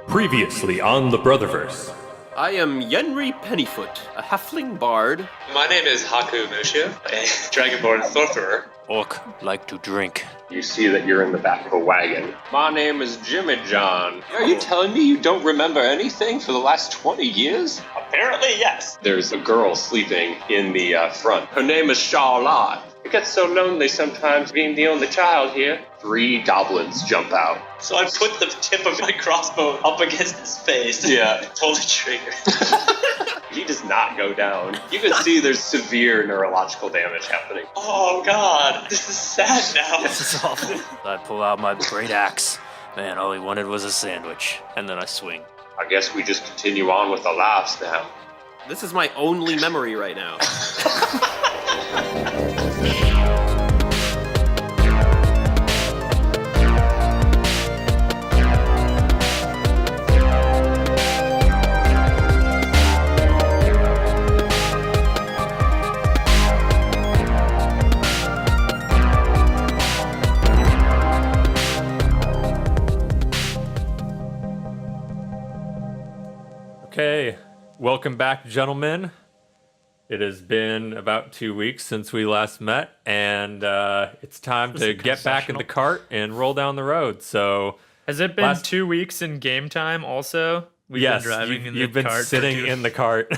Previously on the Brotherverse. I am Yenry Pennyfoot, a halfling bard. My name is Haku Mushia, a dragonborn sorcerer. Orc like to drink. You see that you're in the back of a wagon. My name is Jimmy John. Are you telling me you don't remember anything for the last 20 years? Apparently, yes. There's a girl sleeping in the front. Her name is Charlotte. It gets so lonely sometimes being the only child here. 3 goblins jump out. So I put the tip of my crossbow up against his face. Yeah. Pull the trigger. He does not go down. You can see there's severe neurological damage happening. Oh, God. This is sad now. This is awful. I pull out my great axe. Man, all he wanted was a sandwich. And then I swing. I guess we just continue on with the laughs now. This is my only memory right now. Okay, welcome back, gentlemen. It has been about 2 weeks since we last met, and it's time to get back in the cart and roll down the road. So, has it been 2 weeks in game time? Also, yes, you've been sitting in the cart.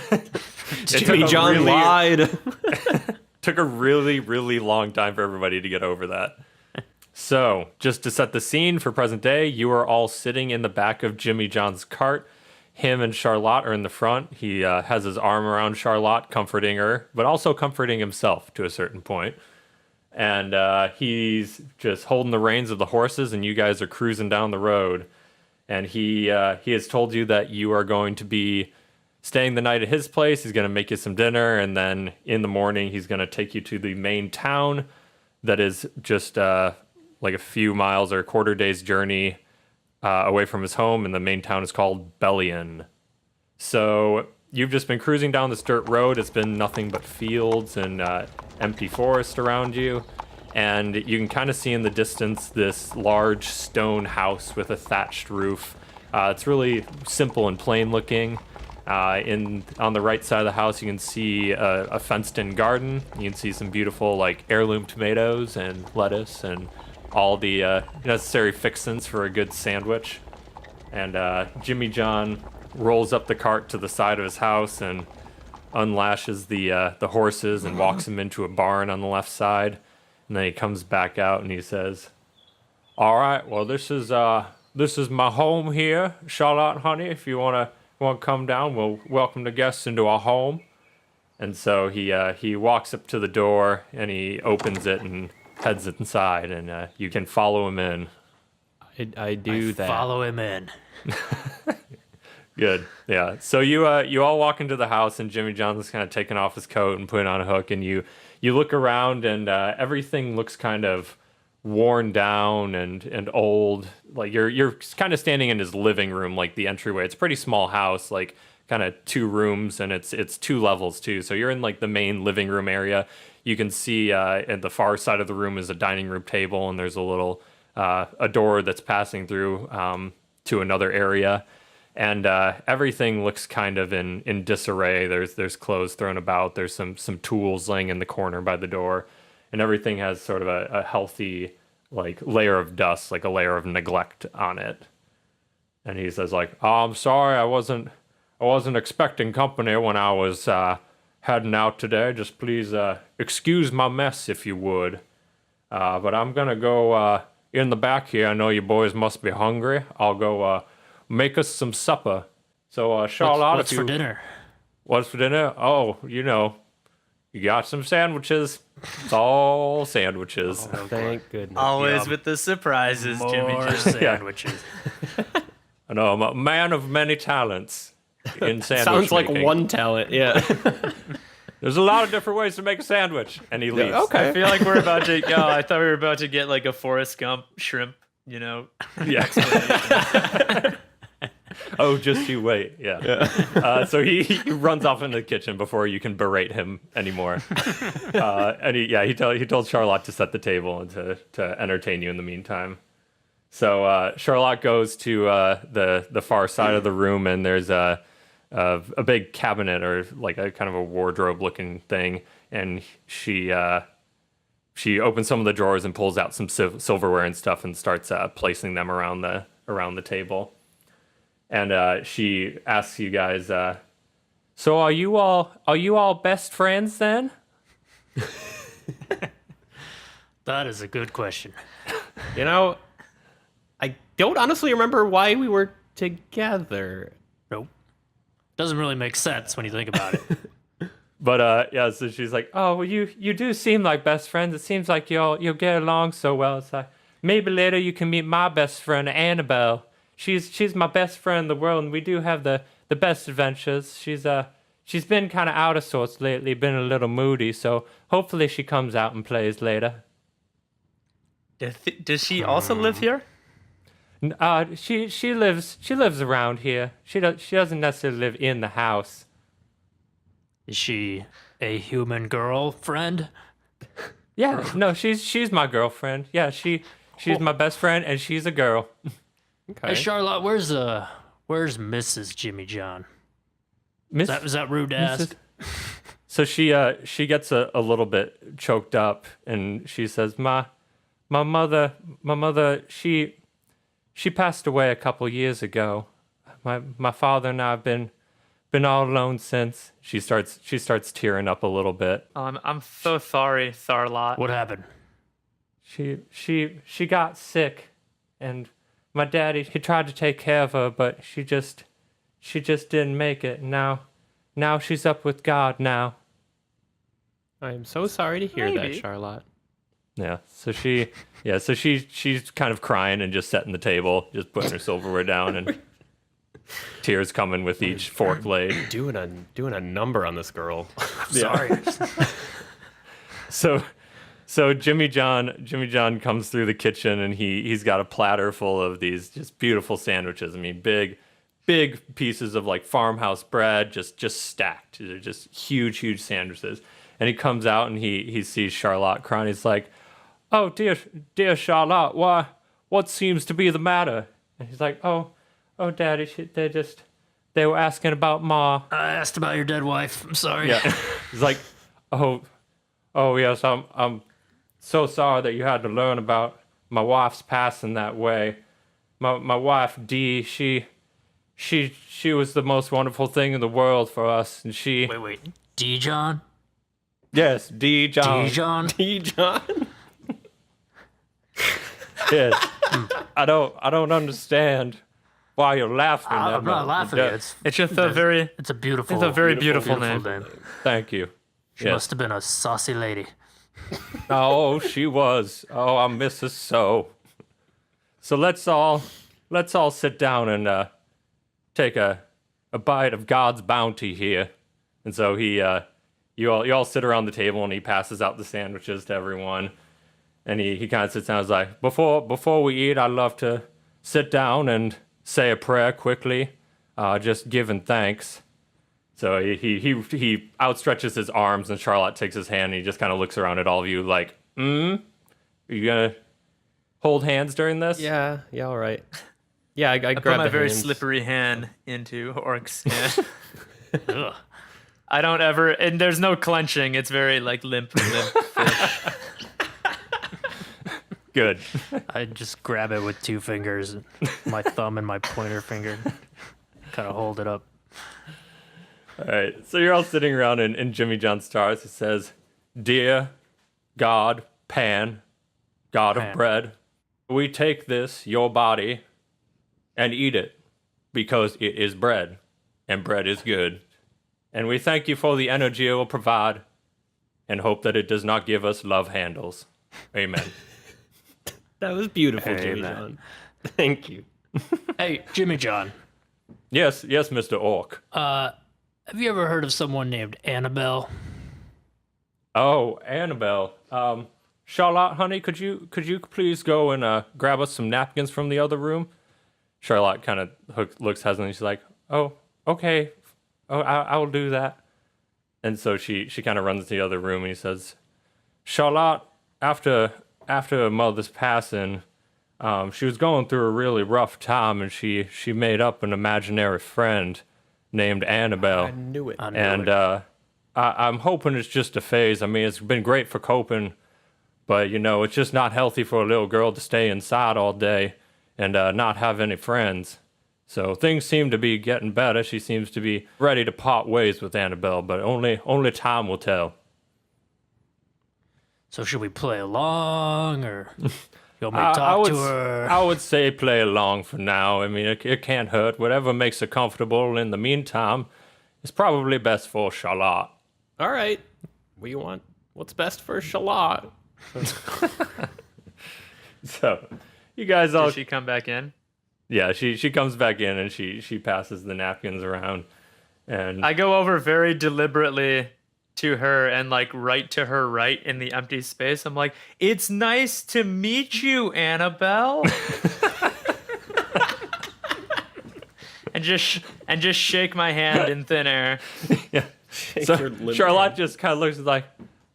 Jimmy John lied. Took a really, really long time for everybody to get over that. So, just to set the scene for present day, you are all sitting in the back of Jimmy John's cart. Him and Charlotte are in the front. He has his arm around Charlotte, comforting her, but also comforting himself to a certain point. And he's just holding the reins of the horses, and you guys are cruising down the road. And he has told you that you are going to be staying the night at his place. He's going to make you some dinner, and then in the morning, he's going to take you to the main town that is just like a few miles or a quarter day's journey away from his home, and the main town is called Bellion. So you've just been cruising down this dirt road. It's been nothing but fields and empty forest around you, and you can kind of see in the distance this large stone house with a thatched roof. It's really simple and plain looking. On the right side of the house, you can see a fenced-in garden. You can see some beautiful like heirloom tomatoes and lettuce and all the necessary fixins for a good sandwich. And Jimmy John rolls up the cart to the side of his house and unlashes the horses and walks them into a barn on the left side. And then he comes back out and he says, "All right, well, this is my home here, Charlotte, honey. If you wanna come down, we'll welcome the guests into our home." And so he walks up to the door and he opens it and heads inside, and you can follow him in. I do that. Follow him in. Good. Yeah. So you all walk into the house, and Jimmy John's kind of taking off his coat and putting on a hook, and you look around, and everything looks kind of worn down and old. Like you're kind of standing in his living room, like the entryway. It's a pretty small house, like kind of 2 rooms, and it's 2 levels too. So you're in like the main living room area. You can see at the far side of the room is a dining room table, and there's a little a door that's passing through to another area. And everything looks kind of in disarray. There's clothes thrown about. There's some tools laying in the corner by the door, and everything has sort of a healthy like layer of dust, like a layer of neglect on it. And he says like, "Oh, I'm sorry, I wasn't expecting company when I was heading out today. Just please excuse my mess if you would. But I'm gonna go in the back here. I know you boys must be hungry. I'll go make us some supper. So Charlotte, what's for dinner? What's for dinner? Oh, you got some sandwiches. It's all sandwiches. Oh, thank goodness. Always with the surprises, Jimmy. More sandwiches. I know I'm a man of many talents in sandwich Sounds like making. one talent, yeah. There's a lot of different ways to make a sandwich. And he leaves. I feel like we're about to. I thought we were about to get like a Forrest Gump shrimp. Yeah. Oh, just you wait. Yeah. So he runs off into the kitchen before you can berate him anymore. And he told Charlotte to set the table and to entertain you in the meantime. So Charlotte goes to the far side of the room, and there's a big cabinet or like a kind of a wardrobe looking thing, and she opens some of the drawers and pulls out some silverware and stuff and starts placing them around the table. And she asks you guys, so are you all best friends then? That is a good question. You know, I don't honestly remember why we were together. Nope. Doesn't really make sense when you think about it. But yeah, so she's like, oh, well, you do seem like best friends. It seems like you'll get along so well. It's like, maybe later you can meet my best friend, Annabelle. She's my best friend in the world, and we do have the best adventures. She's been kind of out of sorts lately, been a little moody, so hopefully she comes out and plays later. Does she also live here? She lives around here. She doesn't necessarily live in the house. Is she a human girl friend? Yeah, no, she's my girlfriend. Yeah, she's my best friend, and she's a girl. Hey, Charlotte, where's Mrs. Jimmy John? Is that rude to ask? So she gets a little bit choked up, and she says, my mother, she passed away a couple years ago. My father and I have been all alone since. She starts tearing up a little bit. I'm so sorry, Charlotte. What happened? She got sick, and my daddy, he tried to take care of her, but she just didn't make it. Now she's up with God now. I'm so sorry to hear that, Charlotte. Yeah. So she's kind of crying and just setting the table, just putting her silverware down, and tears coming with each fork blade. Doing a number on this girl. Sorry. So Jimmy John comes through the kitchen, and he's got a platter full of these just beautiful sandwiches. I mean, big pieces of like farmhouse bread, just stacked. They're just huge sandwiches. And he comes out and he sees Charlotte crying. He's like, "Oh dear Charlotte, what seems to be the matter?" And he's like, "Oh, Daddy, they were asking about Ma." I asked about your dead wife. I'm sorry. Yeah. He's like, oh yes, I'm so sorry that you had to learn about my wife's passing that way. My wife Dee, she was the most wonderful thing in the world for us, and she. Wait. D. John? Yes, Dee John. D. John? D. John? Yes. I don't understand why you're laughing. I'm not laughing at it. It's just a very beautiful name. Thank you. She must have been a saucy lady. Oh, she was. Oh, I miss her so. So let's all sit down and take a bite of God's bounty here. And so you all sit around the table, and he passes out the sandwiches to everyone. And he kind of sits down and is like, before we eat, I'd love to sit down and say a prayer quickly, just giving thanks. So he outstretches his arms, and Charlotte takes his hand, and he just kind of looks around at all of you like, are you gonna hold hands during this? Yeah, all right. Yeah, I Put grabbed my the very hands. slippery hand into Orc's hand. Ugh. I don't ever, and there's no clenching. It's very like limp fish. Good. I just grab it with 2 fingers, my thumb and my pointer finger, kind of hold it up. All right, so you're all sitting around in Jimmy John Stars. It says, "Dear God, Pan, God of bread, we take this, your body, and eat it, because it is bread, and bread is good. And we thank you for the energy it will provide, and hope that it does not give us love handles. Amen." That was beautiful, Hey, Jimmy man. John. Thank you. Hey, Jimmy John, Yes, Mr. Orc. have you ever heard of someone named Annabelle? Oh, Annabelle. Charlotte, honey, could you please go and grab us some napkins from the other room? Charlotte kind of looks hesitant. She's like, "Oh, okay. Oh, I will do that." And so she kind of runs to the other room, and he says, "Charlotte, after mother's passing, She was going through a really rough time, and she made up an imaginary friend named Annabelle. I knew it. And I'm hoping it's just a phase. I mean, it's been great for coping, but, it's just not healthy for a little girl to stay inside all day and not have any friends. So things seem to be getting better. She seems to be ready to part ways with Annabelle, but only time will tell. So should we play along, or you want me to talk to her? I would say play along for now. I mean, it can't hurt. Whatever makes her comfortable in the meantime is probably best for Charlotte. All right. We want what's best for Charlotte. So, you guys all... Did she come back in? Yeah, she comes back in and she passes the napkins around. And I go over very deliberately to her and right to her right in the empty space. I'm like, "It's nice to meet you, Annabelle." and just shake my hand in thin air. yeah. So Charlotte just kind of looks like,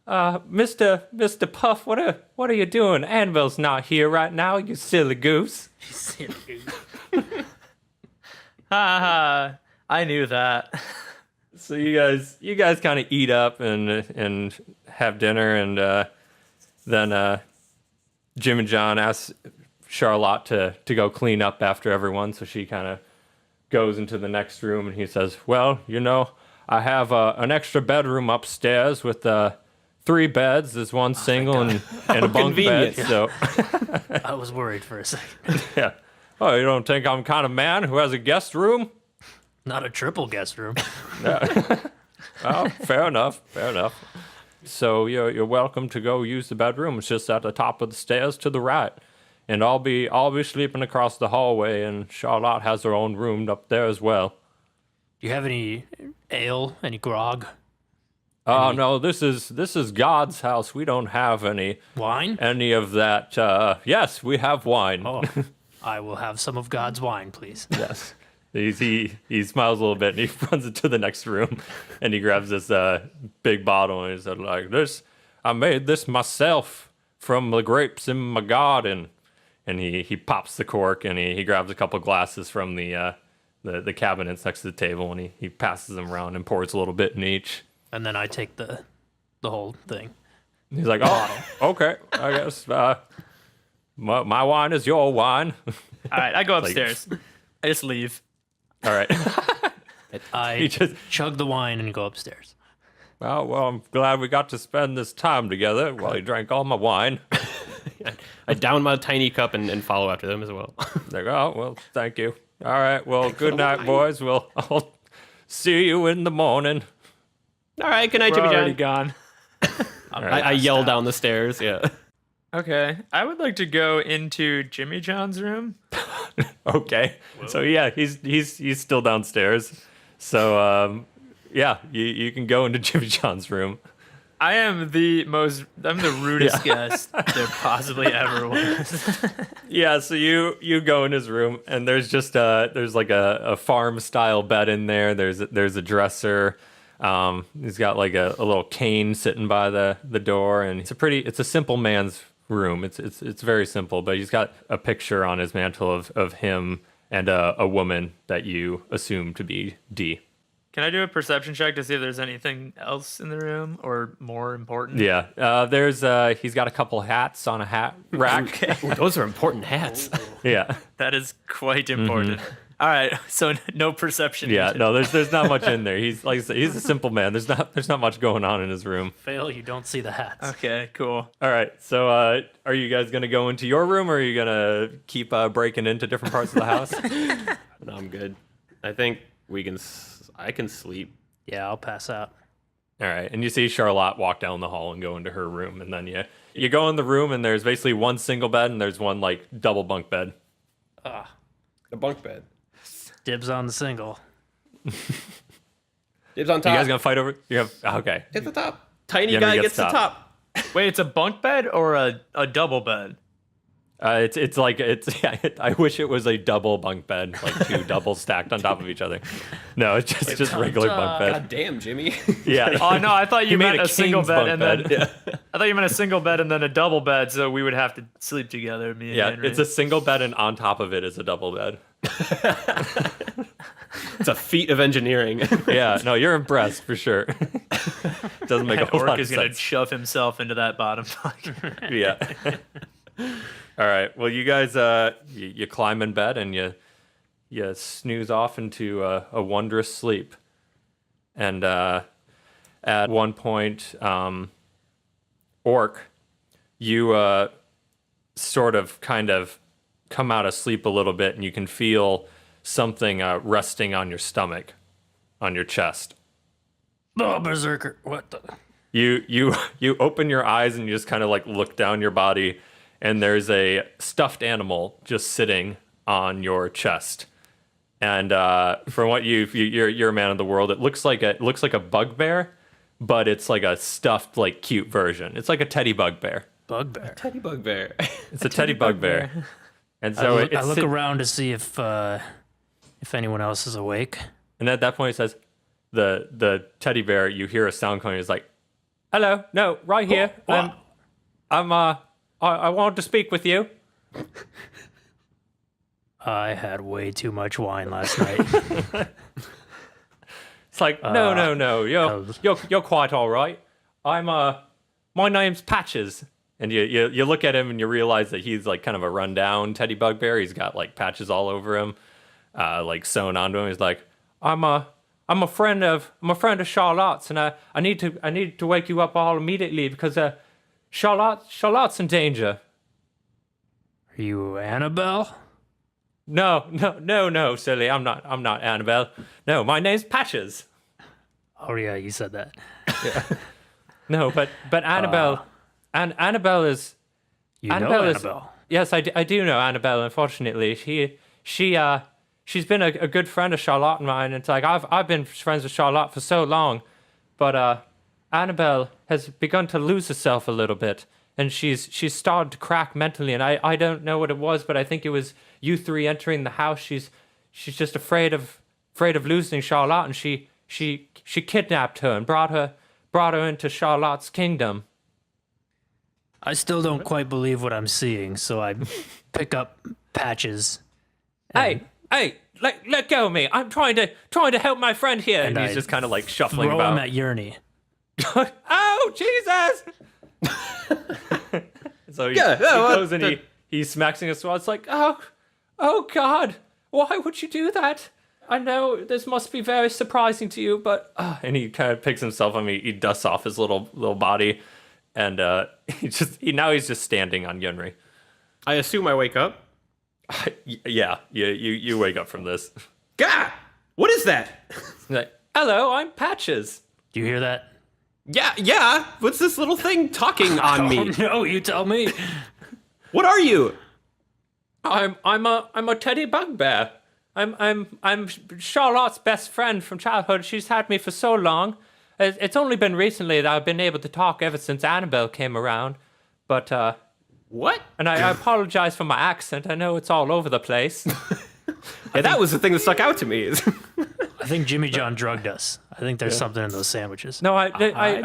Mr. Puff, what are you doing? Annabelle's not here right now, you silly goose. Ha ha! I knew that. So you guys kind of eat up and have dinner, and then Jim and John ask Charlotte to go clean up after everyone. So she kind of goes into the next room, and he says, "Well, I have an extra bedroom upstairs with 3 beds. There's one single and a bunk bed." So I was worried for a second. yeah. Oh, you don't think I'm kind of man who has a guest room? Not a triple guest room. Oh, fair enough. So you're welcome to go use the bedroom. It's just at the top of the stairs to the right. And I'll be sleeping across the hallway, and Charlotte has her own room up there as well. Do you have any ale, any grog? Oh no, this is God's house. We don't have any Wine? of that. Yes, we have wine. Oh, I will have some of God's wine, please. Yes. He smiles a little bit, and he runs into the next room, and he grabs this big bottle, and he said, like, "This, I made this myself from the grapes in my garden." And he pops the cork, and he grabs a couple glasses from the cabinets next to the table, and he passes them around and pours a little bit in each. And then I take the whole thing. He's like, "Oh, okay, I guess my wine is your wine." All right, I go upstairs. I just leave. All right. I chug the wine and go upstairs. Well, I'm glad we got to spend this time together while you drank all my wine. I down my tiny cup and follow after them as well. Like, oh, well, thank you. All right, well, good night, boys. I'll see you in the morning. All right, good night, We're Jimmy already John. gone. I yell down the stairs, yeah. Okay, I would like to go into Jimmy John's room. Okay. Whoa. So yeah, he's still downstairs. So yeah, you can go into Jimmy John's room. I'm the rudest guest there possibly ever was. Yeah, so you go in his room, and there's just there's like a farm style bed in there. There's a dresser. He's got like a little cane sitting by the door, and it's a simple man's room. It's very simple, but he's got a picture on his mantle of him and a woman that you assume to be Dee. Can I do a perception check to see if there's anything else in the room or more important? Yeah, he's got a couple hats on a hat rack. Ooh, those are important hats. Yeah, that is quite important. Mm-hmm. All right, so no perception. Yeah, no, there's not much in there. He's like I said, he's a simple man. There's not much going on in his room. Fail, you don't see the hats. Okay, cool. All right, so are you guys gonna go into your room, or are you gonna keep breaking into different parts of the house? No, I'm good. I think I can sleep. Yeah, I'll pass out. All right, and you see Charlotte walk down the hall and go into her room, and then you go in the room, and there's basically one single bed, and there's one like double bunk bed. The bunk bed. Dibs on the single. Dibs on top. You guys gonna fight over? Okay. Get the top. Tiny Yenry guy gets the top. Wait, it's a bunk bed or a double bed? It's like yeah, I wish it was a double bunk bed, like 2 doubles stacked on top of each other. No, it's just regular bunk bed. God damn, Jimmy. Yeah. Oh no, I thought you meant made a single king's bed bunk and then bed. I thought you meant a single bed and then a double bed, so we would have to sleep together. Me and Yeah, Henry. it's a single bed, and on top of it is a double bed. It's a feat of engineering. Yeah, no, you're impressed for sure. Doesn't make a whole Orc lot is of gonna sense. shove himself into that bottom bunk. Yeah. All right. Well, you guys, you climb in bed and you snooze off into a wondrous sleep. And at one point, Orc, you sort of kind of come out of sleep a little bit, and you can feel something resting on your stomach, on your chest. Oh, berserker! What the? You open your eyes and you just kind of like look down your body, and there's a stuffed animal just sitting on your chest. And from what you're a man of the world, it looks like a bugbear, but it's like a stuffed, like, cute version. It's like a teddy bugbear. Bugbear. Teddy bugbear. It's a teddy bugbear. And so I look around to see if anyone else is awake. And at that point, it says, the teddy bear. You hear a sound coming. It's like, "Hello, no, right here. I want to speak with you." I had way too much wine last night. It's like, no, you're quite all right. My name's Patches. And you look at him and you realize that he's like kind of a rundown teddy bugbear. He's got like patches all over him, like sewn onto him. He's like, I'm a friend of Charlotte's, and I need to wake you up all immediately because Charlotte's in danger. Are you Annabelle? No, silly. I'm not Annabelle. No, my name's Patches. Oh yeah, you said that. No, but Annabelle, Annabelle is. You know Annabelle Annabelle. Yes, I do know Annabelle. Unfortunately, she's been a good friend of Charlotte and mine. It's like I've been friends with Charlotte for so long, but Annabelle has begun to lose herself a little bit, and she's started to crack mentally. And I don't know what it was, but I think it was you 3 entering the house. She's just afraid of losing Charlotte, and she kidnapped her and brought her into Charlotte's kingdom. I still don't quite believe what I'm seeing, so I pick up Patches. Hey, let go of me. I'm trying to help my friend here. And he's I just kind of like shuffling Throw about. him at Yenry. Oh, Jesus! So he goes and he's smacking his sword. It's like, oh God, why would you do that? I know this must be very surprising to you, but and he kind of picks himself up. He dusts off his little body, and he's just standing on Yenry. I assume I wake up. Yeah, you wake up from this. God, what is that? He's like, hello, I'm Patches. Do you hear that? Yeah. What's this little thing talking on me? Oh, no, you tell me. What are you? I'm a teddy bugbear. I'm Charlotte's best friend from childhood. She's had me for so long. It's only been recently that I've been able to talk ever since Annabelle came around. But What? and I apologize for my accent. I know it's all over the place. Yeah, that was the thing that stuck out to me. I think Jimmy John drugged us. I think there's something in those sandwiches. No, I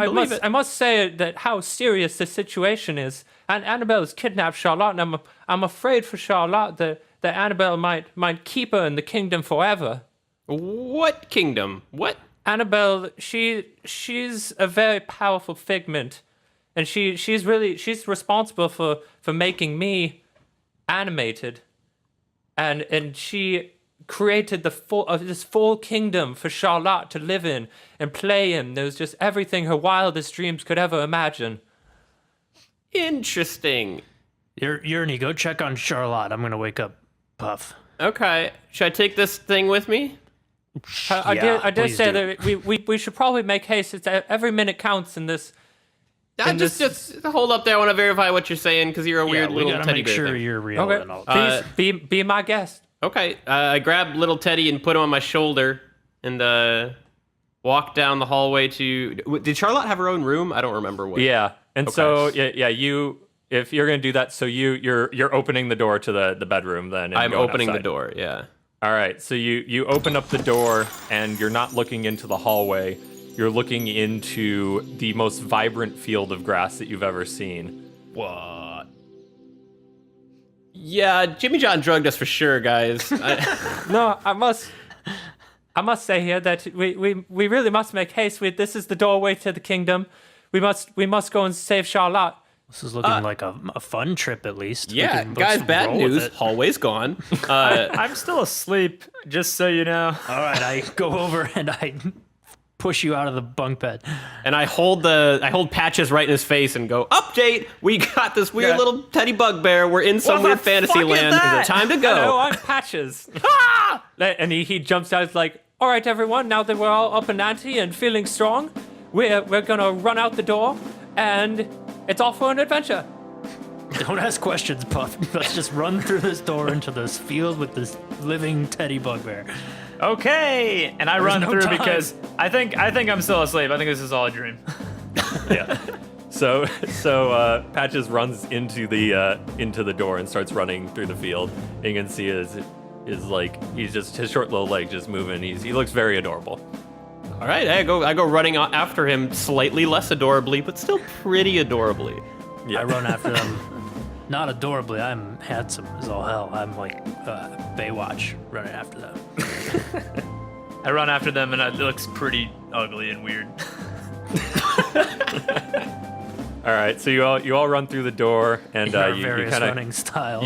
believe it. I must say that how serious the situation is. And Annabelle has kidnapped Charlotte, and I'm afraid for Charlotte that Annabelle might keep her in the kingdom forever. What kingdom? What? Annabelle, she's a very powerful figment, and she's responsible for making me animated, and she created this full kingdom for Charlotte to live in and play in. There was just everything her wildest dreams could ever imagine. Interesting. Yerny, go check on Charlotte. I'm gonna wake up Puff. Okay. Should I take this thing with me? I did please say do. that we should probably make haste. It's every minute counts in this. Just hold up there. I want to verify what you're saying because you're a weird we little gotta teddy make bear sure thing. you're real Okay, and all. please be my guest. Okay. I grab little Teddy and put him on my shoulder and walk down the hallway to. Did Charlotte have her own room? I don't remember what. Yeah, and Okay. so yeah, you if you're gonna do that, so you're opening the door to the bedroom then. And I'm going opening outside. the door. Yeah. All right, so you open up the door and you're not looking into the hallway. You're looking into the most vibrant field of grass that you've ever seen. What? Yeah, Jimmy John drugged us for sure, guys. No, I must say here that we really must make haste. This is the doorway to the kingdom. We must go and save Charlotte. This is looking like a fun trip, at least. Yeah, guys, bad news. Hallway's gone. I'm still asleep, just so you know. All right, I go over and I push you out of the bunk bed. And I hold Patches right in his face and go, "Update! We got this weird little teddy bugbear. We're in some weird fantasy land. It's time to go." Hello, I'm Patches. And he jumps out. He's like, "All right, everyone. Now that we're all up and ante and feeling strong, we're gonna run out the door, and it's off for an adventure." Don't ask questions, Puff. Let's just run through this door into this field with this living teddy bugbear. Okay, and I run no through time. because I think I'm still asleep. I think this is all a dream. Yeah. So Patches runs into the door and starts running through the field. And you can see is like he's just his short little leg just moving. He looks very adorable. All right, I go running after him, slightly less adorably, but still pretty adorably. Yeah. I run after them. Not adorably, I'm handsome as all hell. I'm like Baywatch running after them. I run after them, and it looks pretty ugly and weird. All right, so you all run through the door, and Your you various kind running of styles.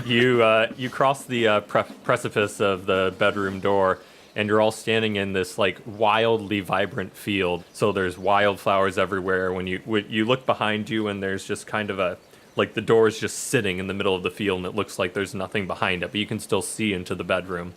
you cross the precipice of the bedroom door, and you're all standing in this like wildly vibrant field. So there's wildflowers everywhere. When you look behind you, and there's just kind of like the door is just sitting in the middle of the field, and it looks like there's nothing behind it, but you can still see into the bedroom.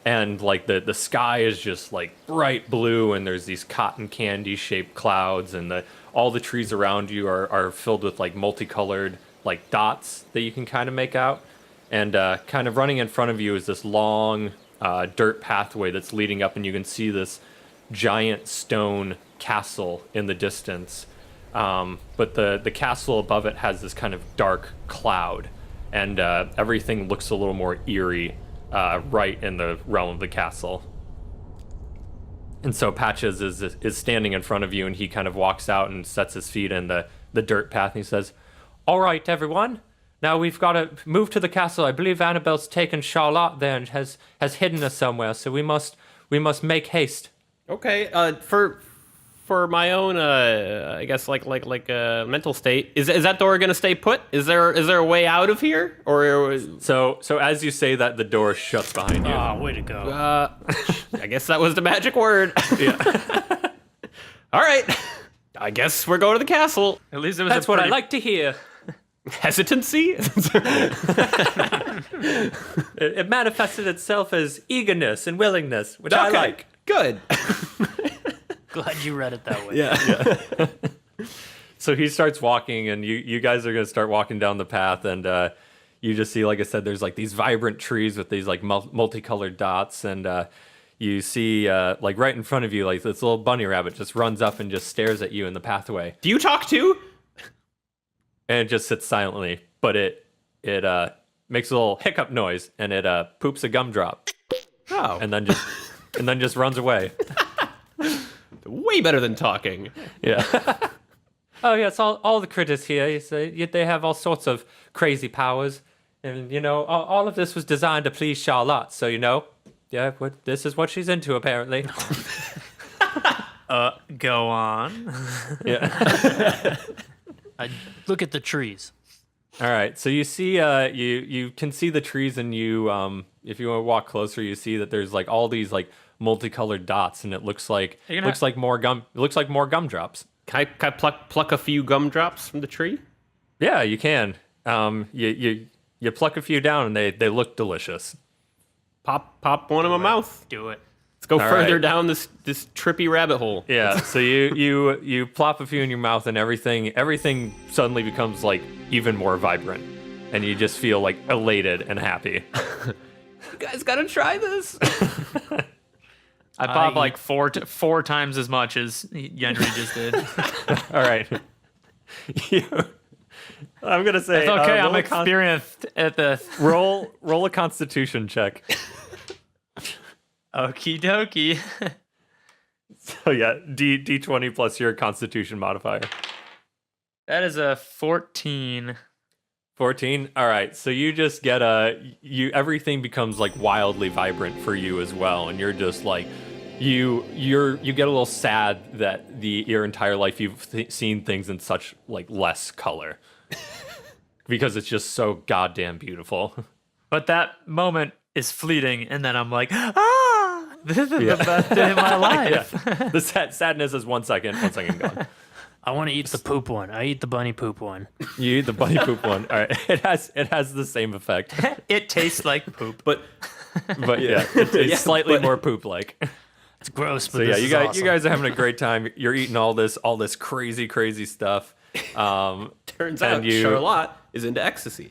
And like the sky is just like bright blue, and there's these cotton candy shaped clouds, and all the trees around you are filled with like multicolored like dots that you can kind of make out. And kind of running in front of you is this long dirt pathway that's leading up, and you can see this giant stone castle in the distance. But the castle above it has this kind of dark cloud, and everything looks a little more eerie right in the realm of the castle. And so Patches is standing in front of you, and he kind of walks out and sets his feet in the dirt path, and he says, "All right, everyone. Now we've got to move to the castle. I believe Annabelle's taken Charlotte there and has hidden us somewhere, so we must make haste." Okay, for my own, I guess like mental state, is that door gonna stay put? Is there a way out of here, or? So as you say that, the door shuts behind you. Oh, way to go. I guess that was the magic word. Yeah. All right, I guess we're going to the castle. At least it was. That's what I like to hear. Hesitancy? It manifested itself as eagerness and willingness, which I like. Good. Glad you read it that way. Yeah. So he starts walking, and you guys are going to start walking down the path, and you just see, like I said, there's like these vibrant trees with these like multicolored dots, and you see like right in front of you, like this little bunny rabbit just runs up and just stares at you in the pathway. Do you talk too? And it just sits silently, but it makes a little hiccup noise, and it poops a gumdrop, Oh. and then just runs away. Way better than talking. Yeah. Oh yes, all the critters here. You say they have all sorts of crazy powers, and all of this was designed to please Charlotte. So yeah, this is what she's into apparently. Go on. Yeah. I look at the trees. All right. So you see, you can see the trees, and you, if you want to walk closer, you see that there's like all these like multicolored dots, and it looks like more gumdrops. Can I pluck a few gumdrops from the tree? Yeah, you can. You pluck a few down, and they look delicious. Pop one in my mouth. Do it. Let's go All further right. down this trippy rabbit hole. Yeah. So you plop a few in your mouth, and everything suddenly becomes like even more vibrant, and you just feel like elated and happy. You guys gotta try this. I pop like four times as much as Yenry just did. All right. I'm gonna say It's okay. roll I'm a con- experienced at this. roll a Constitution check. Okie dokie. So yeah, D20 plus your Constitution modifier. That is a 14. 14. All right, so you just get everything becomes like wildly vibrant for you as well, and you're just like you get a little sad that your entire life you've seen things in such like less color because it's just so goddamn beautiful. But that moment is fleeting, and then I'm like, this is the best day of my life. Yeah. The sadness is 1 second gone. I want to eat the poop one. I eat the bunny poop one. You eat the bunny poop one. All right, it has the same effect, It tastes like poop. But yeah, it's slightly more poop like. It's gross, but So yeah, this you is guys awesome. you guys are having a great time. You're eating all this crazy stuff. turns And out you- Charlotte is into ecstasy.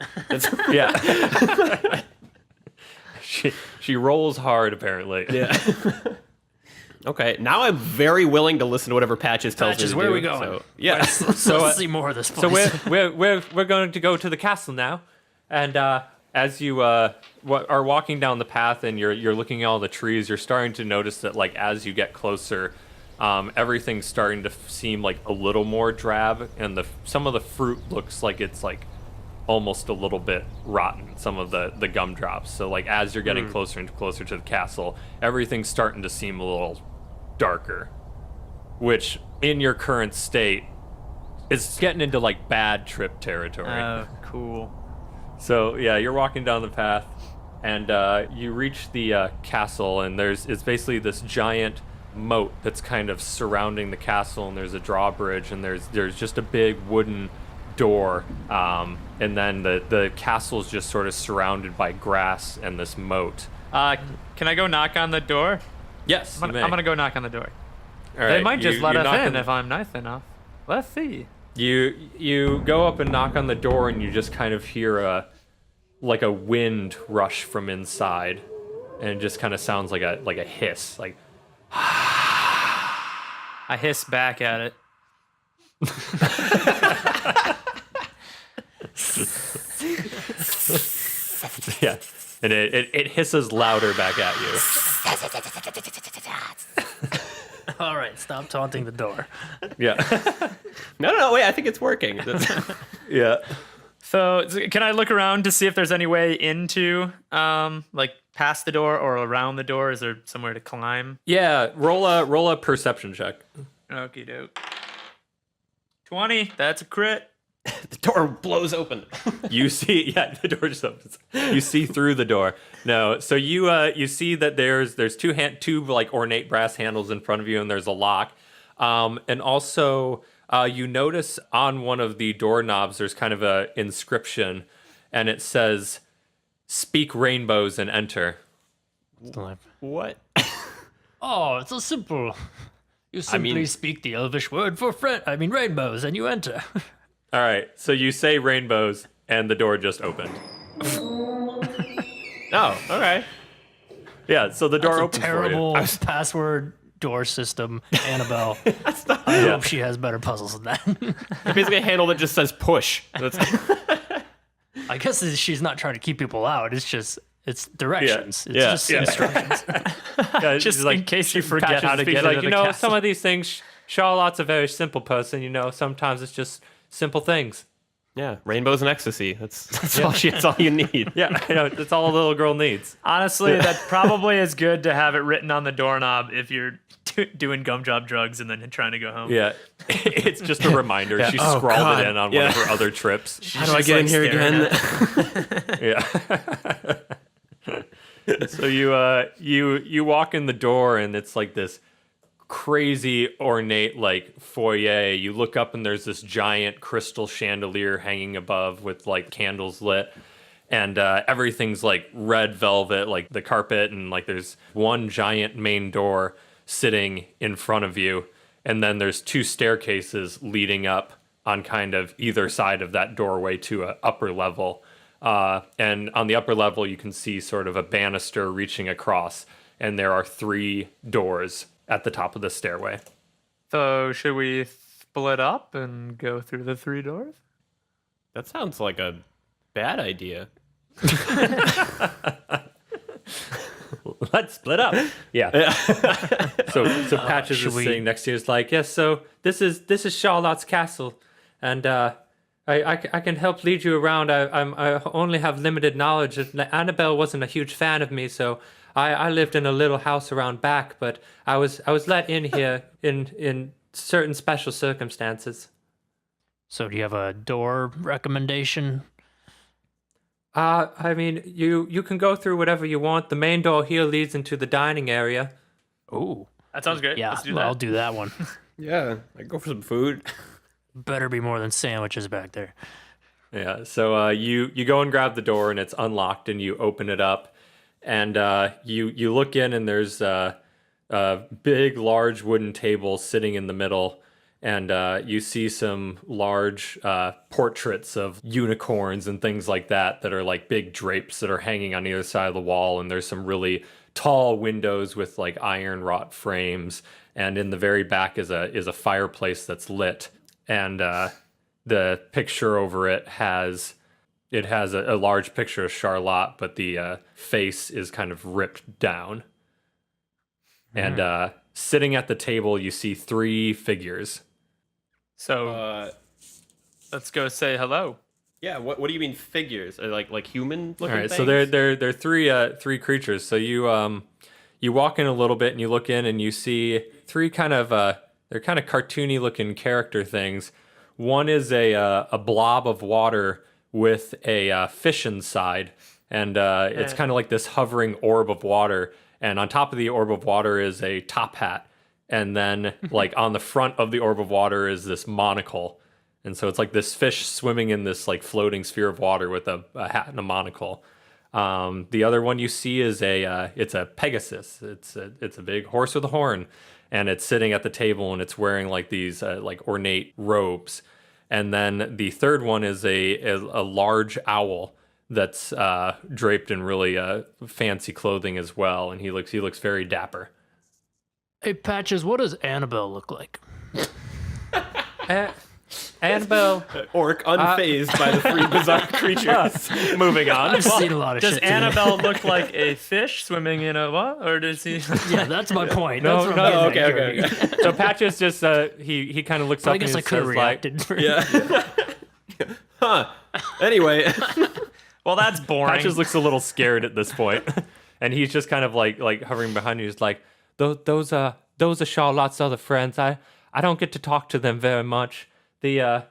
Yeah. She rolls hard apparently. Yeah. Okay, now I'm very willing to listen to whatever Patches tells Patches, me to where do. are we going? So, yeah. Let's see more of this So place. we're going to go to the castle now, and as you are walking down the path and you're looking at all the trees, you're starting to notice that like as you get closer, everything's starting to seem like a little more drab, and some of the fruit looks like it's like almost a little bit rotten, some of the gumdrops. So like as you're getting closer and closer to the castle, everything's starting to seem a little darker, which in your current state is getting into like bad trip territory. Oh, cool. So yeah, you're walking down the path, and you reach the castle, and it's basically this giant moat that's kind of surrounding the castle, and there's a drawbridge, and there's just a big wooden door, and then the castle's just sort of surrounded by grass and this moat. Can I go knock on the door? Yes, I'm gonna go knock on the door. All They right, might just you- let you us knock in on- if I'm nice enough. Let's see. You go up and knock on the door, and you just kind of hear a wind rush from inside, and it just kind of sounds like a hiss, like. I hiss back at it. Yeah, and it hisses louder back at you. All right, stop taunting the door. Yeah, No, wait, I think it's working. That's- yeah. So can I look around to see if there's any way into, like past the door or around the door? Is there somewhere to climb? Yeah, roll a perception check. Okie doke. 20. That's a crit. the door blows open. You see, yeah, the door just opens. You see through the door. No, so you see that there's two like ornate brass handles in front of you, and there's a lock, and also you notice on one of the doorknobs there's kind of a inscription, and it says, "Speak rainbows and enter." What? Oh, it's so simple. You simply speak the Elvish word for rainbows, and you enter. All right, so you say rainbows, and the door just opened. Oh, okay. Yeah, so the door That's a opens terrible password door system, Annabelle. I hope she has better puzzles than that. Basically a handle that just says push. That's, I guess she's not trying to keep people out. It's directions. It's Yeah. just Yeah. instructions. for you. Yeah, Just she's like, in case you forget Patches how to speaks get like, into you the know, castle. some of these things, Charlotte's a very simple person, sometimes it's just simple things. yeah, rainbows and ecstasy. That's all you need. Yeah, that's all a little girl needs. Honestly, that probably is good to have it written on the doorknob if you're doing gumdrop drugs and then trying to go home. Yeah, it's just a reminder. She Oh, scrawled God. it in on Yeah. one of her other trips. How do I get in here again? Yeah. So you walk in the door, and it's like this crazy ornate like foyer. You look up, and there's this giant crystal chandelier hanging above with like candles lit, and everything's like red velvet, like the carpet, and like there's one giant main door sitting in front of you, and then there's two staircases leading up on kind of either side of that doorway to an upper level. And on the upper level, you can see sort of a banister reaching across, and there are 3 doors at the top of the stairway. So should we split up and go through the 3 doors? That sounds like a bad idea. Let's split up. Yeah. So Patches is sitting next to you. Is like, yes. So this is Charlotte's castle, and I can help lead you around. I only have limited knowledge. Annabelle wasn't a huge fan of me, so I lived in a little house around back. But I was let in here in certain special circumstances. So do you have a door recommendation? I mean, you can go through whatever you want. The main door here leads into the dining area. Ooh. That sounds great. Yeah, Let's do that. I'll do that one. Yeah, I go for some food. Better be more than sandwiches back there. Yeah. So you go and grab the door, and it's unlocked, and you open it up, and you look in, and there's a big, large wooden table sitting in the middle. And you see some large portraits of unicorns and things like that are like big drapes that are hanging on either side of the wall. And there's some really tall windows with like iron wrought frames. And in the very back is a fireplace that's lit. And the picture over it has a large picture of Charlotte, but the face is kind of ripped down. And sitting at the table, you see 3 figures. So let's go say hello. Yeah, what do you mean figures? Are like human looking All right, things? so they're three creatures. So you walk in a little bit and you look in and you see 3 kind of they're kind of cartoony looking character things. One is a blob of water with a fish inside, and it's kind of like this hovering orb of water. And on top of the orb of water is a top hat. And then, like, on the front of the orb of water is this monocle. And so it's like this fish swimming in this, like, floating sphere of water with a hat and a monocle. The other one you see is it's a Pegasus. It's a big horse with a horn. And it's sitting at the table, and it's wearing, like, these, like, ornate robes. And then the third one is a large owl that's draped in really fancy clothing as well. And he looks very dapper. Hey, Patches, what does Annabelle look like? Annabelle. Orc unfazed by the 3 bizarre creatures. Moving on. I've seen a lot of Does shit today. Annabelle look like a fish swimming in a what? Or does he? Yeah, that's my point. No, That's what no, I'm getting at, okay. Jeremy. So Patches just he kind of looks So up I guess and I he could have says like, reacted. Yeah. Huh. Anyway. Well, that's boring. Patches looks a little scared at this point, and he's just kind of like hovering behind you. He's like, those are Charlotte's other friends. I don't get to talk to them very much. The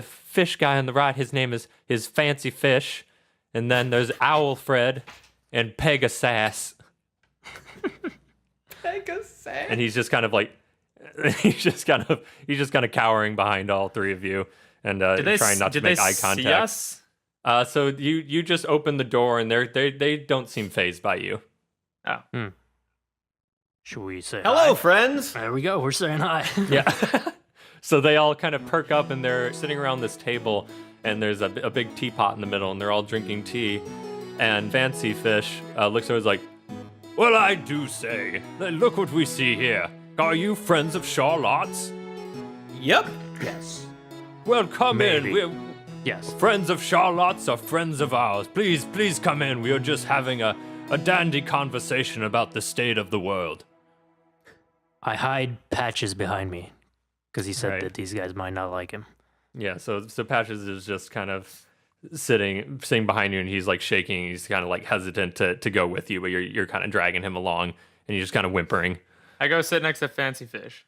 fish guy on the right, his name is Fancy Fish, and then there's Owl Fred and Pegasus. Pegasus. And he's just kind of like he's just kind of cowering behind all 3 of you and trying not to make eye contact. See us? So you just open the door and they don't seem fazed by you. Oh. Should we say Hello, hi? friends. There we go. We're saying hi. Yeah. So they all kind of perk up and they're sitting around this table and there's a big teapot in the middle and they're all drinking tea. And Fancy Fish looks over and is like, well, I do say, look what we see here. Are you friends of Charlotte's? Yep. Yes. Well, come Maybe. in. We're Yes. friends of Charlotte's are friends of ours. Please come in. We are just having a dandy conversation about the state of the world. I hide Patches behind me because he said Right. that these guys might not like him. Yeah, so Patches is just kind of sitting behind you, and he's like shaking. He's kind of like hesitant to go with you, but you're kind of dragging him along, and he's just kind of whimpering. I go sit next to Fancy Fish.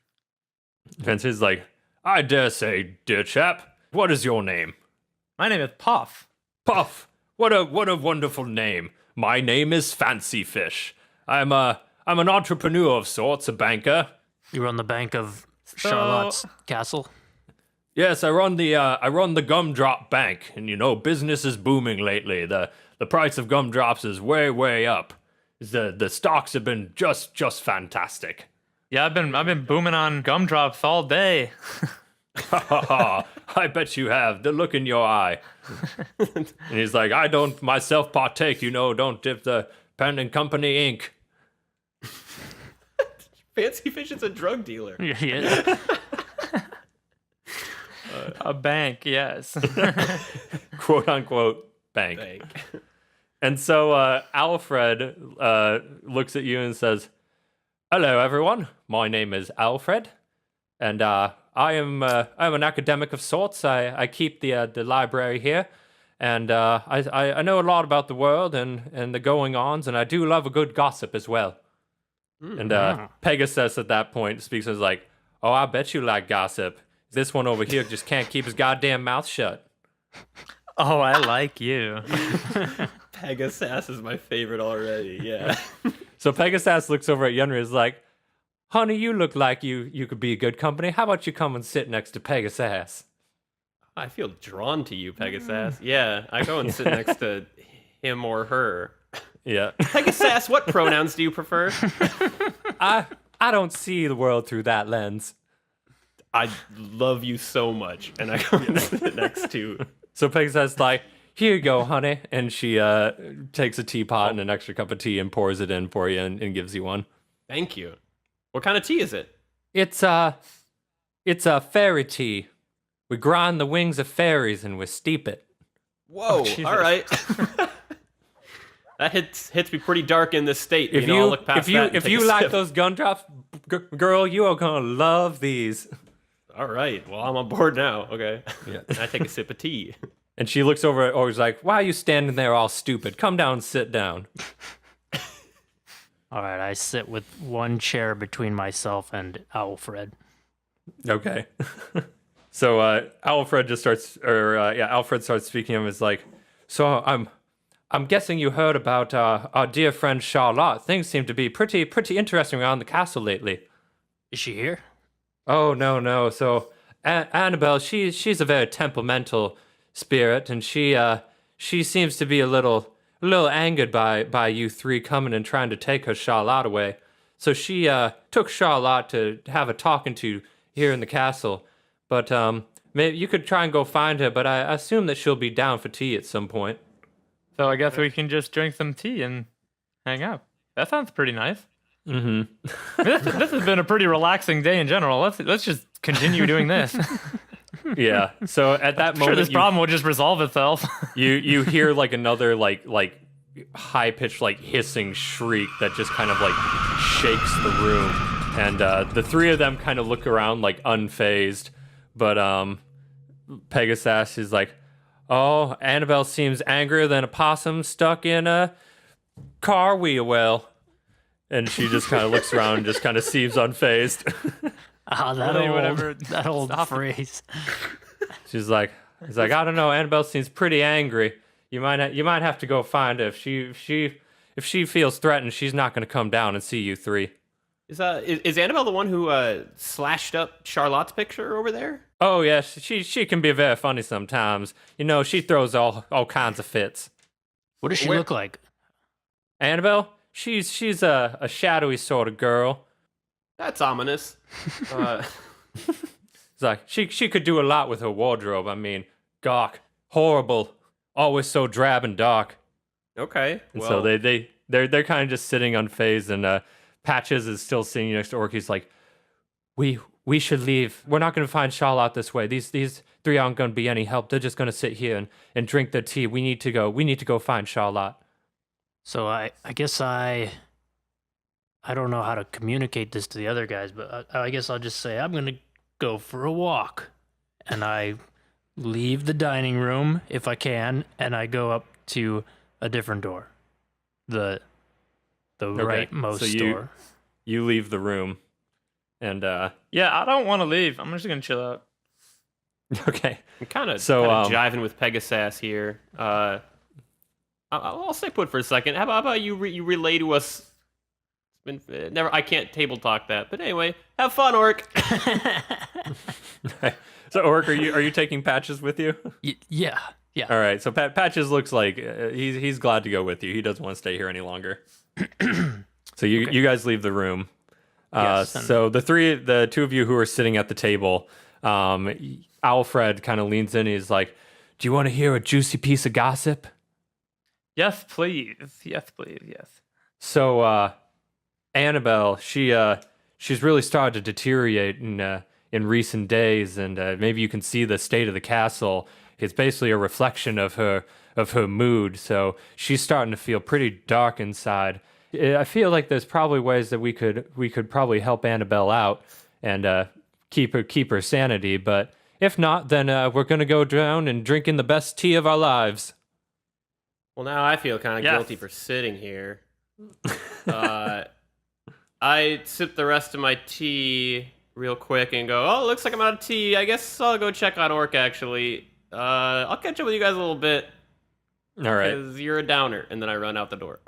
Fancy's like, I dare say, dear chap, what is your name? My name is Puff. Puff. What a wonderful name. My name is Fancy Fish. I'm an entrepreneur of sorts, a banker. You were on the bank of Charlotte's castle. Yes, I run the Gumdrop Bank, and you know business is booming lately. The price of gumdrops is way up. The stocks have been just fantastic. Yeah, I've been booming on gumdrops all day. Ha ha ha! I bet you have. The look in your eye. And he's like, I don't myself partake. Don't dip the pen and company ink. Fancy Fish is a drug dealer. Yeah. A bank, yes. quote unquote bank. And so Alfred looks at you and says, "Hello, everyone. My name is Alfred, and I'm an academic of sorts. I keep the library here, and I know a lot about the world and the going-ons, and I do love a good gossip as well." And Pegasus at that point speaks and is like, "Oh, I bet you like gossip. This one over here just can't keep his goddamn mouth shut." Oh, I like you. Pegasus is my favorite already. Yeah. So Pegasus looks over at Yenry and is like, "Honey, you look like you could be a good company. How about you come and sit next to Pegasus?" I feel drawn to you, Pegasus. Yeah, I go and sit next to him or her. Yeah. Pegasus, what pronouns do you prefer? I don't see the world through that lens. I love you so much, and I go and sit next to. So Pegasus is like, "Here you go, honey," and she takes a teapot and an extra cup of tea and pours it in for you and gives you one. Thank you. What kind of tea is it? It's a fairy tea. We grind the wings of fairies and we steep it. Whoa! All right. That hits me pretty dark in this state. If I'll look past that and if take you a like sip. those gumdrops, girl, you are gonna love these. All right. Well, I'm on board now. Okay. Yeah. And I take a sip of tea. And she looks over at Org's like, "Why are you standing there all stupid? Come down and sit down." All right, I sit with one chair between myself and Alfred. Okay. So Alfred starts speaking of him. Is like, "So I'm guessing you heard about our dear friend Charlotte. Things seem to be pretty interesting around the castle lately." Is she here? Oh, no. So Annabelle, she's a very temperamental spirit, and she seems to be a little angered by you three coming and trying to take her Charlotte away. So she took Charlotte to have a talking to here in the castle. But maybe you could try and go find her, but I assume that she'll be down for tea at some point. So I guess we can just drink some tea and hang out. That sounds pretty nice. Mm-hmm. This has been a pretty relaxing day in general. Let's just continue doing this. Yeah. So at that Sure, moment, this problem will just resolve itself. you hear like another like high pitched like hissing shriek that just kind of like shakes the room, and the three of them kind of look around like unfazed, but Pegasus is like, "Oh, Annabelle seems angrier than a possum stuck in a car wheel well," and she just kind of looks around and just kind of seems unfazed. Ah, that old phrase. She's like, "I don't know. Annabelle seems pretty angry. You might have to go find her. If she feels threatened, she's not going to come down and see you three." Is Annabelle the one who slashed up Charlotte's picture over there? Oh yes, she can be very funny sometimes. You know, she throws all kinds of fits. What does she look like? Annabelle, she's a shadowy sort of girl. That's ominous. It's like she could do a lot with her wardrobe. I mean, gawk, horrible, always so drab and dark. Okay. And Well, so they're kind of just sitting unfazed, and Patches is still sitting next to Orc. He's like, we should leave. We're not going to find Charlotte this way. These three aren't going to be any help. They're just going to sit here and drink their tea. We need to go find Charlotte. So I guess I don't know how to communicate this to the other guys, but I guess I'll just say I'm gonna go for a walk, and I leave the dining room if I can, and I go up to a different door, the rightmost door. You leave the room, and Yeah, I don't want to leave. I'm just gonna chill out. okay. I'm kind of So, jiving with Pegasus here. I'll stay put for a second. How about you? You relay to us. It's been never. I can't table talk that, but anyway, have fun, Orc. So Orc, are you taking Patches with you? Yeah. All right. So Patches looks like he's glad to go with you. He doesn't want to stay here any longer. So you guys leave the room. Yes, So the two of you who are sitting at the table, Alfred kind of leans in. He's like, "Do you want to hear a juicy piece of gossip?" Yes, please. Yes, please. Yes. So Annabelle, she's really started to deteriorate, and in recent days, and maybe you can see the state of the castle. It's basically a reflection of her mood. So she's starting to feel pretty dark inside. I feel like there's probably ways that we could probably help Annabelle out and keep her sanity. But if not, then we're gonna go down and drink in the best tea of our lives. Well, now I feel kind of Yes. guilty for sitting here. I sip the rest of my tea real quick and go, oh, looks like I'm out of tea. I guess I'll go check on Orc, actually. I'll catch up with you guys a little bit. All right. Because you're a downer. And then I run out the door.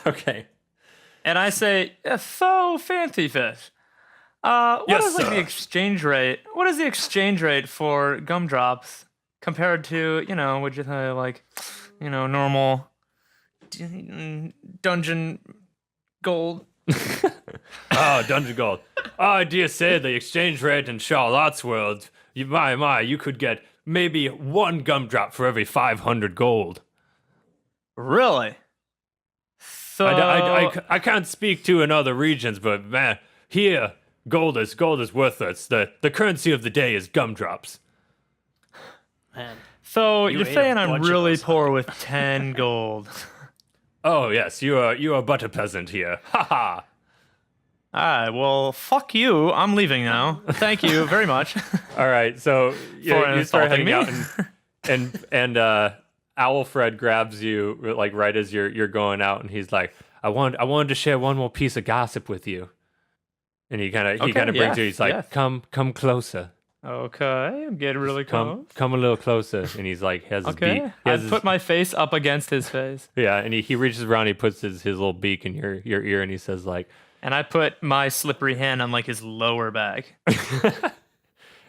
Okay. And I say, so fancy fish. What Yes, is like sir. the exchange rate? What is the exchange rate for gumdrops compared to, would you say like, normal dungeon gold? Oh, Dungeon Gold. I dare say the exchange rate in Charlotte's world, you could get maybe 1 gumdrop for every 500 gold. Really? So I can't speak to in other regions, but man, here gold is worthless. The currency of the day is gumdrops. Man, So You you're ate a saying I'm bunch of really those, poor with 10 gold. Oh yes, you are but a peasant here. Ha ha. Alright, well, fuck you. I'm leaving now. Thank you very much. All right, so you start insulting heading out, me. and Owlfred grabs you like right as you're going out, and he's like, I wanted to share one more piece of gossip with you, and he kind of brings yes, you. He's like, yes. come closer, Okay, I'm getting really close. come a little closer, and he's like, has his beak. Okay, He I has his, put my face up against his face, yeah, and he reaches around, he puts his little beak in your ear, and he says like, and I put my slippery hand on like his lower back.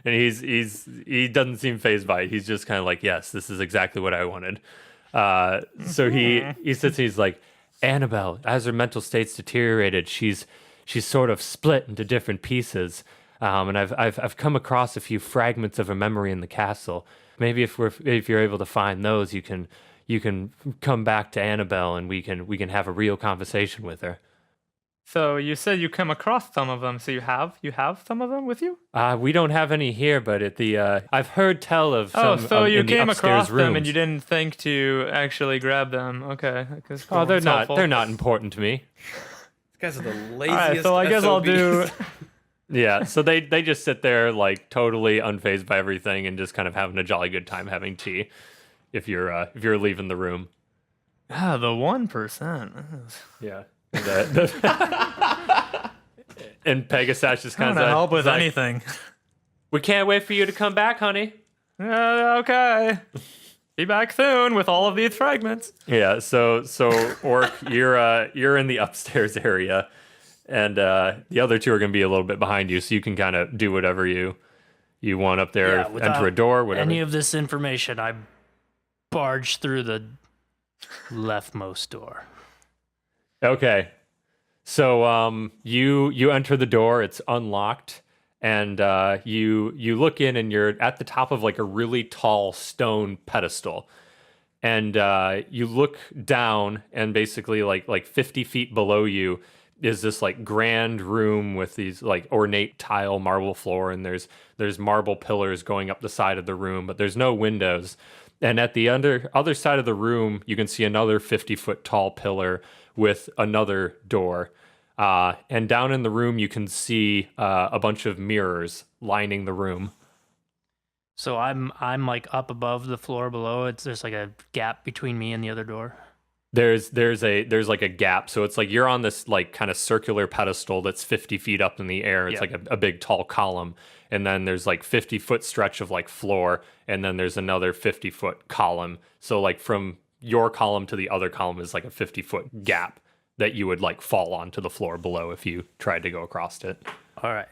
and he doesn't seem fazed by it. He's just kind of like, yes, this is exactly what I wanted. So he sits and he's like, Annabelle, as her mental state's deteriorated, she's sort of split into different pieces. And I've come across a few fragments of her memory in the castle. Maybe if you're able to find those, you can come back to Annabelle and we can have a real conversation with her. So you said you come across some of them. So you have some of them with you? We don't have any here, but at the I've heard tell of Oh, some. so you in the came upstairs across them and rooms. you didn't think to actually grab them. Okay. That's cool. Oh, they're That's not. helpful. They're not important to me. These guys are the All laziest right, so I guess I'll do. SOBs. Yeah, so they just sit there like totally unfazed by everything and just kind of having a jolly good time having tea. If you're leaving the room, The 1%. yeah. And Pegasus just I kind want to of help with like, anything. We can't wait for you to come back, honey. Okay. Be back soon with all of these fragments. Yeah. So Orc, you're in the upstairs area, and the other two are gonna be a little bit behind you, so you can kind of do whatever you want up there. yeah, without enter a door, whatever. any of this information, I barge through the leftmost door. Okay. So you enter the door, it's unlocked, and you look in and you're at the top of like a really tall stone pedestal. And you look down and basically like 50 feet below you is this like grand room with these like ornate tile marble floor, and there's marble pillars going up the side of the room, but there's no windows. And at the other side of the room, you can see another 50-foot tall pillar with another door. And down in the room, you can see a bunch of mirrors lining the room. So I'm like up above the floor below. There's like a gap between me and the other door. There's like a gap, so it's like you're on this like kind of circular pedestal that's 50 feet up in the air. It's Yeah. like a big tall column, and then there's like 50-foot stretch of like floor, and then there's another 50-foot column. So like from your column to the other column is like a 50-foot gap that you would like fall onto the floor below if you tried to go across it. All right.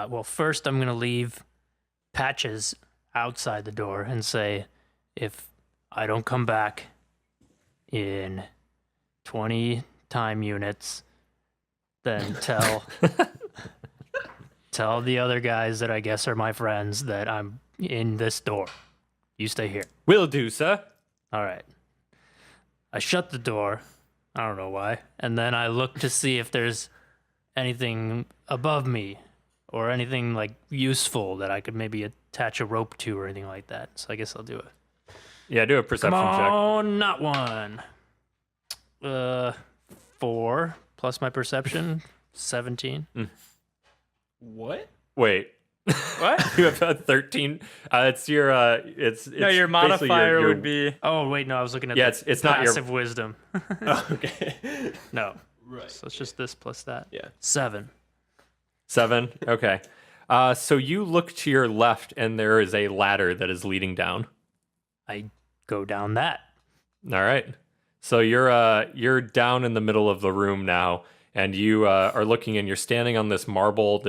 Well, first I'm gonna leave Patches outside the door and say, if I don't come back in 20 time units, then tell the other guys that I guess are my friends that I'm in this door. You stay here. Will do, sir. All right. I shut the door. I don't know why. And then I look to see if there's anything above me or anything like useful that I could maybe attach a rope to or anything like that. So I guess I'll do it. Yeah, do a perception Come check. on, not one. 4 plus my perception, 17. What? Wait. What? You have a 13. It's your it's No, basically your modifier your- would be. Oh wait, no, I was looking at Yeah, the it's not your- passive wisdom. Okay. No, Right. so it's just this plus that. Yeah. 7. 7. Okay. So you look to your left, and there is a ladder that is leading down. I go down that. All right. So you're down in the middle of the room now, and you are looking, and you're standing on this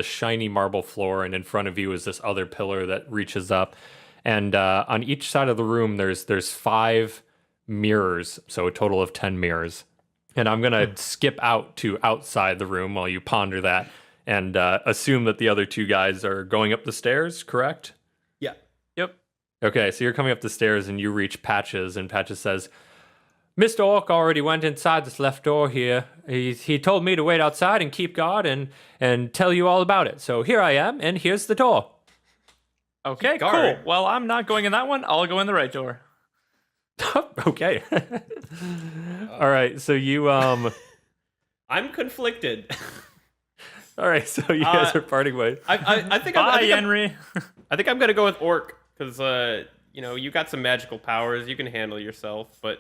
shiny marble floor, and in front of you is this other pillar that reaches up, and on each side of the room there's 5 mirrors, so a total of 10 mirrors. And I'm gonna skip out to outside the room while you ponder that, and assume that the other 2 guys are going up the stairs. Correct? Yeah. Yep. Okay, so you're coming up the stairs and you reach Patches, and Patches says, Mr. Orc already went inside this left door here. He told me to wait outside and keep guard and tell you all about it. So here I am, and here's the door. Okay, cool. Guard. Well, I'm not going in that one. I'll go in the right door. Okay. All right, so you I'm conflicted. all right, so you guys are parting ways. I think Bye, Yenry. I think I'm gonna go with Orc because you got some magical powers. You can handle yourself, but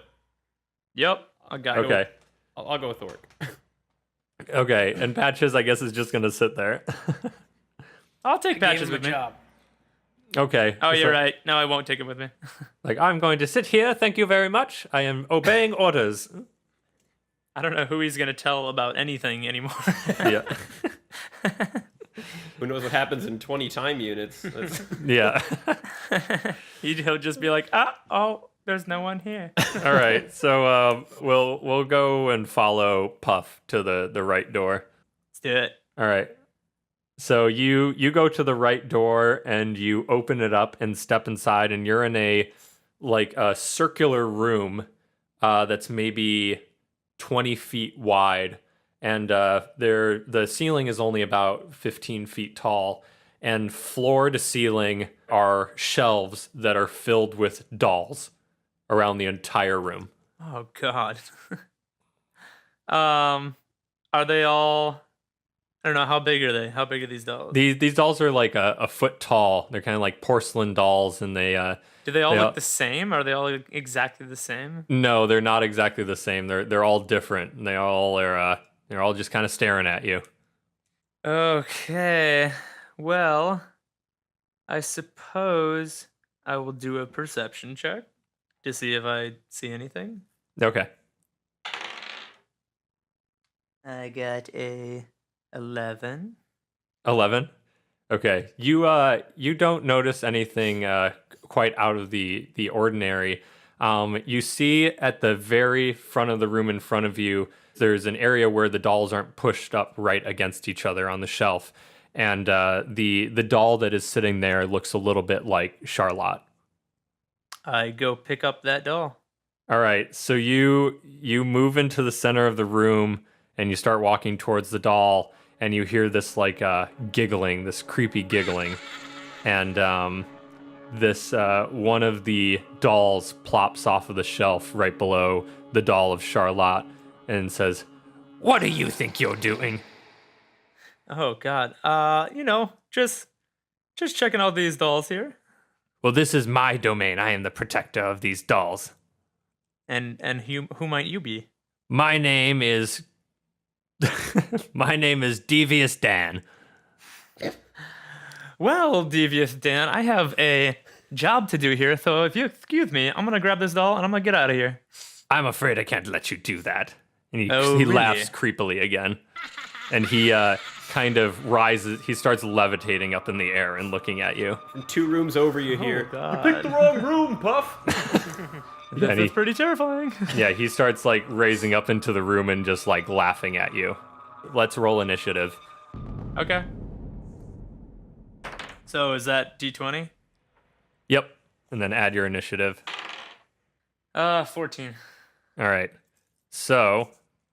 Yep, I got it. Okay. I'll go with Orc. Okay, and Patches I guess is just going to sit there. I'll take patches with me. Okay. Oh, you're so- right. No, I won't take it with me. Like, I'm going to sit here. Thank you very much. I am obeying orders. I don't know who he's gonna tell about anything anymore. Yeah. Who knows what happens in 20 time units? That's- Yeah. He'll just be like, there's no one here. All right. So we'll go and follow Puff to the right door. Let's do it. All right. So you go to the right door and you open it up and step inside, and you're in a circular room that's maybe 20 feet wide, and the ceiling is only about 15 feet tall, and floor to ceiling are shelves that are filled with dolls around the entire room. Oh God. Are they all? I don't know. How big are they? How big are these dolls? These dolls are like a foot tall. They're kind of like porcelain dolls, and they Do they all they look all- the same? Are they all exactly the same? no, they're not exactly the same. They're all different. And they're all just kind of staring at you. Okay. Well, I suppose I will do a perception check to see if I see anything. Okay. I got a 11. 11. Okay. You don't notice anything quite out of the ordinary. You see at the very front of the room in front of you, there's an area where the dolls aren't pushed up right against each other on the shelf. And the doll that is sitting there looks a little bit like Charlotte. I go pick up that doll. All right. So you move into the center of the room and you start walking towards the doll, and you hear this giggling, this creepy giggling. And this one of the dolls plops off of the shelf right below the doll of Charlotte and says, "What do you think you're doing?" Oh God. Just checking out these dolls here. Well, this is my domain. I am the protector of these dolls. And who might you be? My name is Devious Dan. Well, Devious Dan, I have a job to do here, so if you excuse me, I'm gonna grab this doll and I'm gonna get out of here. I'm afraid I can't let you do that. And he Oh, really? laughs creepily again. And he kind of rises. He starts levitating up in the air and looking at you. From 2 rooms over, you hear. God. You picked the wrong room, Puff. And he, That's pretty terrifying. yeah, he starts raising up into the room and just laughing at you. Let's roll initiative. Okay. So is that D20? Yep. And then add your initiative. 14. All right. So,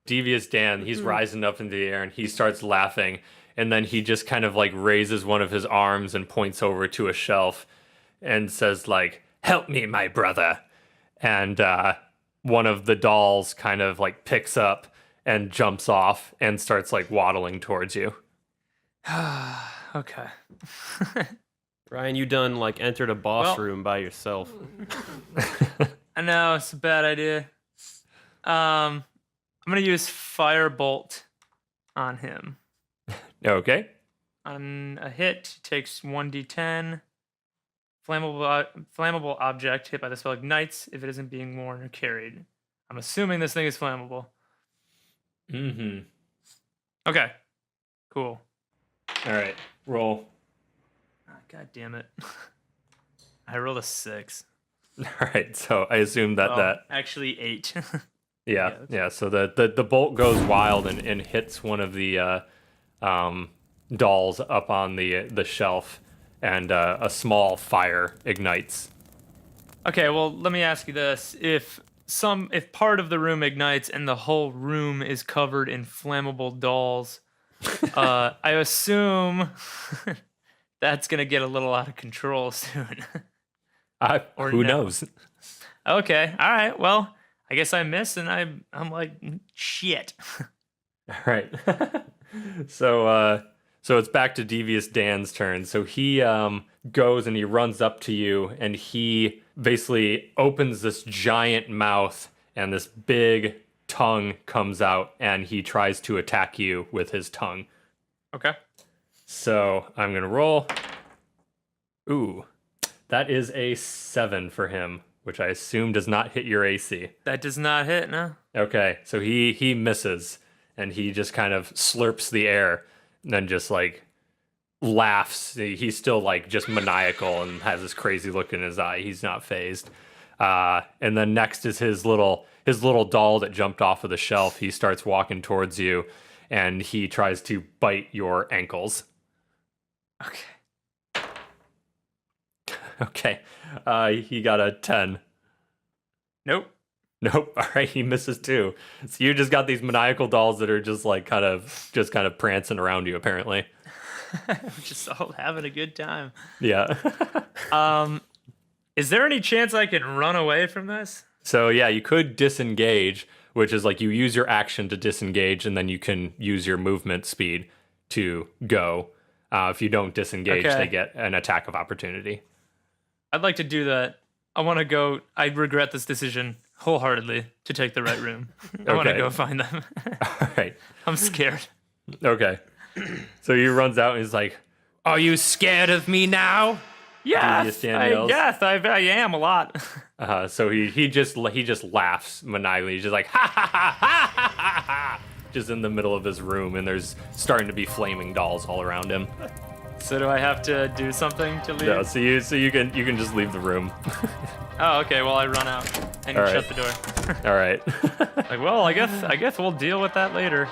Devious Dan, he's rising up into the air and he starts laughing. and then he just kind of like raises one of his arms and points over to a shelf and says like, "Help me, my brother." And one of the dolls kind of like picks up and jumps off and starts like waddling towards you. Okay. Ryan, you done like entered a boss Well- room by yourself. I know it's a bad idea. I'm gonna use Firebolt on him. Okay. On a hit, he takes 1d10. Flammable object hit by the spell ignites if it isn't being worn or carried. I'm assuming this thing is flammable. Mm-hmm. Okay. Cool. All right. Roll. Ah, God damn it. I rolled a 6. All right. So I assume that that Actually 8. yeah. So the bolt goes wild and hits one of the dolls up on the shelf, and a small fire ignites. Okay, well, let me ask you this. If part of the room ignites and the whole room is covered in flammable dolls, I assume that's going to get a little out of control soon. Or Who no. knows? Okay, all right. Well, I guess I miss, and I'm like, shit. All right. So it's back to Devious Dan's turn. So he goes and he runs up to you, and he basically opens this giant mouth, and this big tongue comes out, and he tries to attack you with his tongue. Okay. So I'm gonna roll. Ooh, that is a 7 for him, which I assume does not hit your AC. That does not hit, no? Okay, so he misses, and he just kind of slurps the air, and then just like laughs. He's still like just maniacal and has this crazy look in his eye. He's not phased. And then next is his little doll that jumped off of the shelf. He starts walking towards you, and he tries to bite your ankles. Okay. Okay, he got a 10. Nope. Nope. All right, he misses too. So you just got these maniacal dolls that are just like kind of prancing around you, apparently. We're just all having a good time. Yeah. Is there any chance I can run away from this? So yeah, you could disengage, which is like you use your action to disengage, and then you can use your movement speed to go. If you don't disengage, Okay. they get an attack of opportunity. I'd like to do that. I want to go. I regret this decision wholeheartedly to take the right room. I want to Okay. go find them. All right. I'm scared. Okay. So he runs out and he's like, "Are you scared of me now?" Yes, I am a lot. So he just laughs maniacally. He's just like ha ha ha ha ha ha ha, just in the middle of his room, and there's starting to be flaming dolls all around him. So do I have to do something to leave? No, so you can just leave the room. Oh, okay. Well, I run out and All shut right. the door. All right. Like, well, I guess we'll deal with that later.